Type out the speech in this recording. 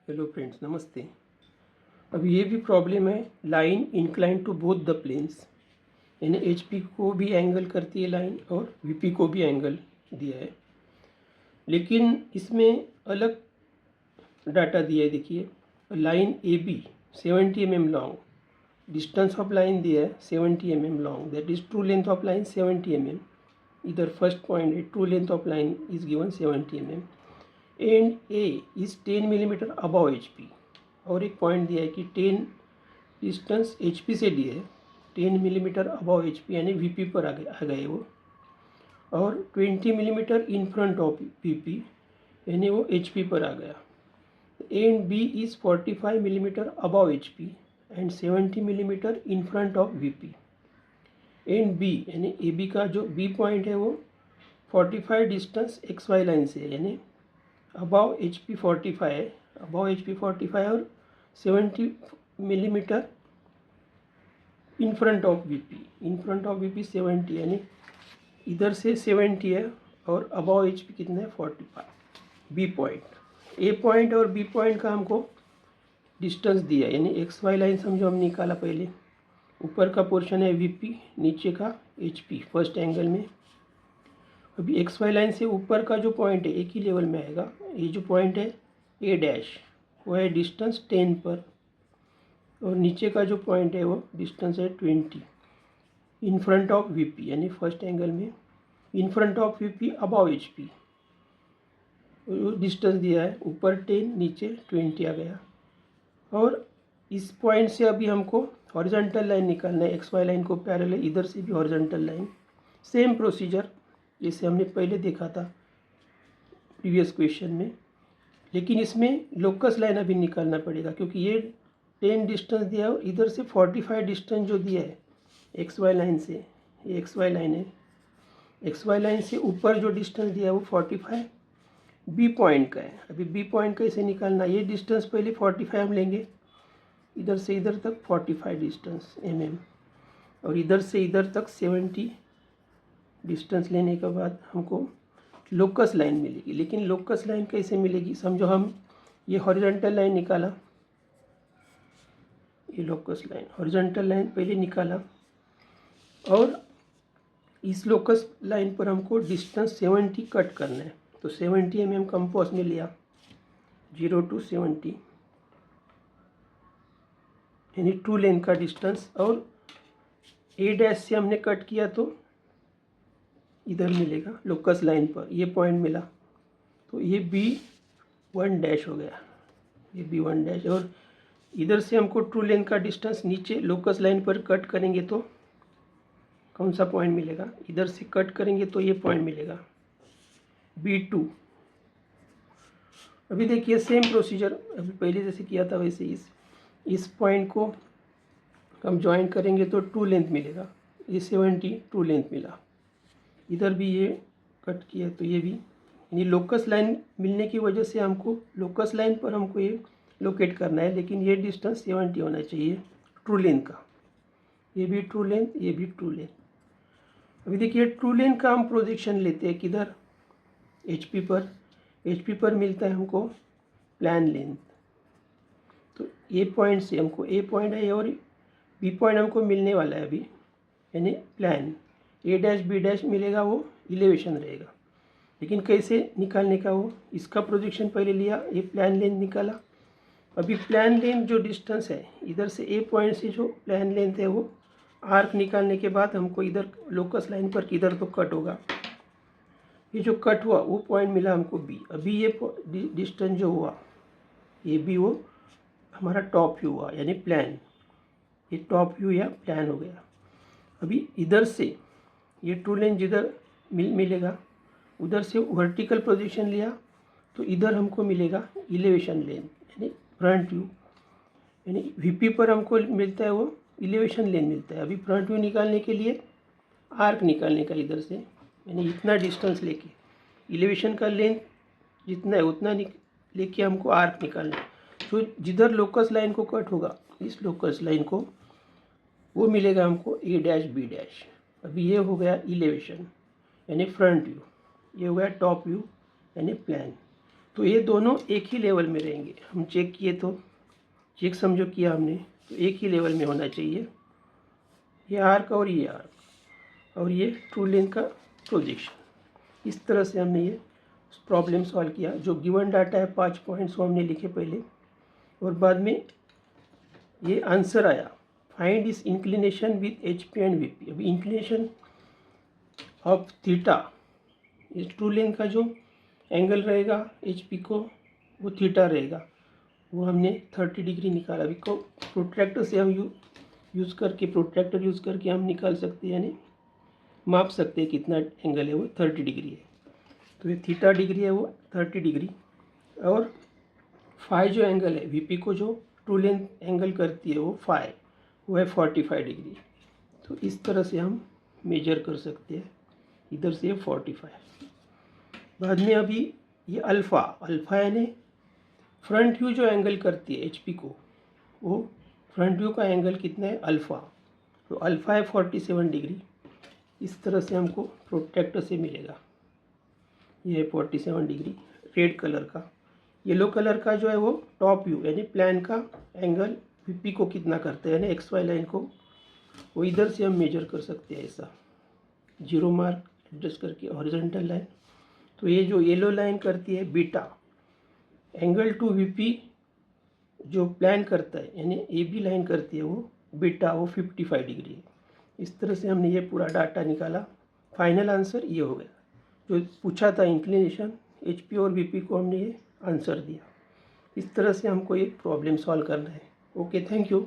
Hello friends, नमस्ते। अब ये भी प्रॉब्लम है, line incline to both the planes, यानी एचपी को भी एंगल करती है लाइन और वीपी को भी एंगल दिया है, लेकिन इसमें अलग डाटा दिया है। देखिए, line A B 70 mm long, distance of line दिया है 70 mm long, that is true length of line 70 mm। इधर फर्स्ट पॉइंट है, true length of line is given 70 mm and A is 10 mm above H P. और एक point दिया है कि 10 distance H P से दिया है, 10 मिलीमीटर अबव एच पी, यानी वी पी पर आ गए वो, और 20 millimetre in front of V P, यानी वो एच पी पर आ गया। And B is 45 millimetre above H P and 70 millimetre in front of V P. And B यानी ए बी का जो बी पॉइंट है वो 45 डिस्टेंस एक्स वाई लाइन से है, यानी अबव एच पी 45 है, अबव एच पी 45 और 70 millimetre in front of V P, in front of V P 70, यानी इधर से 70 है और अबव एच पी कितना है 45। बी पॉइंट, ए पॉइंट और बी पॉइंट का हमको डिस्टेंस दिया, यानी एक्स वाई लाइन समझो हम निकाला पहले। ऊपर का पोर्शन है वी पी, नीचे का एच पी फर्स्ट एंगल में। अभी एक्स वाई लाइन से ऊपर का जो पॉइंट है एक ही लेवल में आएगा। ये जो पॉइंट है ए डैश वो है डिस्टेंस 10 पर, और नीचे का जो पॉइंट है वो डिस्टेंस है 20 इन फ्रंट ऑफ वी पी, यानी फर्स्ट एंगल में इन front of V P above H P distance दिया है, ऊपर 10 नीचे 20 आ गया। और इस पॉइंट से अभी हमको हॉरिजॉन्टल लाइन निकालना है, एक्स वाई लाइन को पैरेलल, इधर से भी हॉरिजॉन्टल लाइन। सेम प्रोसीजर जैसे हमने पहले देखा था प्रीवियस क्वेश्चन में, लेकिन इसमें लोकस लाइन अभी निकालना पड़ेगा, क्योंकि ये 10 डिस्टेंस दिया है और इधर से 45 डिस्टेंस जो दिया है एक्स वाई लाइन से, ये एक्स वाई लाइन है, एक्स वाई लाइन से ऊपर जो डिस्टेंस दिया है वो 45 बी पॉइंट का है। अभी बी पॉइंट कैसे निकालना, ये डिस्टेंस पहले 45 हम लेंगे, इधर से इधर तक 45 डिस्टेंस mm, और इधर से इधर तक 70 डिस्टेंस लेने के बाद हमको लोकस लाइन मिलेगी। लेकिन लोकस लाइन कैसे मिलेगी, समझो हम ये हॉरिजॉन्टल लाइन निकाला, ये लोकस लाइन हॉरिजॉन्टल लाइन पहले निकाला, और इस लोकस लाइन पर हमको डिस्टेंस 70 कट करना है। तो 70 mm कंपास में लिया, 0 to 70, यानी ट्रू लेंथ का डिस्टेंस, और ए डैश से हमने कट किया तो इधर मिलेगा लोकस लाइन पर, ये पॉइंट मिला, तो ये B1 डैश हो गया, ये B1 डैश। और इधर से हमको ट्रू लेंथ का डिस्टेंस नीचे लोकस लाइन पर कट करेंगे तो कौन सा पॉइंट मिलेगा, इधर से कट करेंगे तो ये पॉइंट मिलेगा B2। अभी देखिए सेम प्रोसीजर अभी पहले जैसे किया था वैसे इस पॉइंट को हम ज्वाइन करेंगे तो ट्रू लेंथ मिलेगा, ये 70 ट्रू लेंथ मिला। इधर भी ये कट किया तो ये भी, यानी लोकस लाइन मिलने की वजह से हमको लोकस लाइन पर हमको ये लोकेट करना है, लेकिन ये डिस्टेंस 70 होना चाहिए ट्रू लेंथ का, ये भी ट्रू लेंथ, ये भी ट्रू लेंथ। अभी देखिए ट्रू लेंथ का हम प्रोजेक्शन लेते हैं किधर, एचपी पर, एचपी पर मिलता है हमको प्लान लेंथ। तो ए पॉइंट से हमको, ए पॉइंट है और बी पॉइंट हमको मिलने वाला है अभी, यानी plan A dash B dash मिलेगा, वो इलेवेशन रहेगा। लेकिन कैसे निकालने का, वो इसका प्रोजेक्शन पहले लिया, ये प्लान लेंथ निकाला। अभी प्लान लेंथ जो डिस्टेंस है इधर से ए पॉइंट से जो प्लान लेंथ है वो आर्क निकालने के बाद हमको इधर लोकस लाइन पर किधर तो कट होगा, ये जो कट हुआ वो पॉइंट मिला हमको बी। अभी ये डिस्टेंस जो हुआ ये भी वो हमारा टॉप व्यू हुआ, यानी प्लान, ये टॉप व्यू या प्लान हो गया। अभी इधर से ये ट्रू लेंथ जिधर मिलेगा उधर से वर्टिकल प्रोजेक्शन लिया तो इधर हमको मिलेगा इलेवेशन लेंथ, यानी फ्रंट व्यू, यानी वीपी पर हमको मिलता है वो इलेवेशन लेंथ मिलता है। अभी फ्रंट व्यू निकालने के लिए आर्क निकालने का इधर से, यानी इतना डिस्टेंस लेके इलेवेशन का लेंथ जितना है उतना लेके हमको आर्क निकालना है। तो जिधर लोकस लाइन को कट होगा इस लोकस लाइन को वो मिलेगा हमको ए डैश बी डैश। अभी ये हो गया इलेवेशन यानी फ्रंट व्यू, ये हो गया टॉप व्यू यानी प्लान। तो ये दोनों एक ही लेवल में रहेंगे। हम चेक किए तो चेक समझो किया हमने, तो एक ही लेवल में होना चाहिए, ये आर्क और ये आर्क और ये ट्रू लेंथ का प्रोजेक्शन। इस तरह से हमने ये प्रॉब्लम सॉल्व किया। जो गिवन डाटा है 5 पॉइंट्स वो हमने लिखे पहले, और बाद में ये आंसर आया, फाइंड इस inclination with H P and V P. अभी इंक्लिनेशन ऑफ थीटा, इस ट्रू लेंथ का जो एंगल रहेगा एच पी को वो थीटा रहेगा, वो हमने 30 डिग्री निकाला। अभी को प्रोट्रैक्टर से हम प्रोट्रैक्टर यूज़ करके हम निकाल सकते हैं, यानी माप सकते हैं कितना एंगल है, वो 30 डिग्री है। तो ये थीटा डिग्री है वो 30 डिग्री, और फाई जो एंगल है वीपी को जो ट्रू लेंथ एंगल करती है वो फाई, वो है 45 डिग्री। तो इस तरह से हम मेजर कर सकते हैं, इधर से 45। बाद में अभी ये अल्फ़ा यानी फ्रंट व्यू जो एंगल करती है एचपी को, वो फ्रंट व्यू का एंगल कितना है अल्फ़ा, तो अल्फ़ा है 47 डिग्री। इस तरह से हमको प्रोट्रैक्टर से मिलेगा, ये है 47 डिग्री रेड कलर का। येलो कलर का जो है वो टॉप व्यू यानी प्लान का एंगल वीपी को कितना करता है, यानी एक्स वाई लाइन को, वो इधर से हम मेजर कर सकते हैं ऐसा, जीरो मार्क एडजस्ट करके हॉरिजॉन्टल लाइन। तो ये जो येलो लाइन करती है बीटा, एंगल टू वीपी जो प्लान करता है यानी ए बी लाइन करती है वो बीटा, वो 55 डिग्री है। इस तरह से हमने ये पूरा डाटा निकाला। फाइनल आंसर ये हो गया, जो पूछा था इंक्लिनेशन एचपी और वीपी को हमने ये आंसर दिया। इस तरह से हमको ये प्रॉब्लम सॉल्व करना है। Okay, thank you.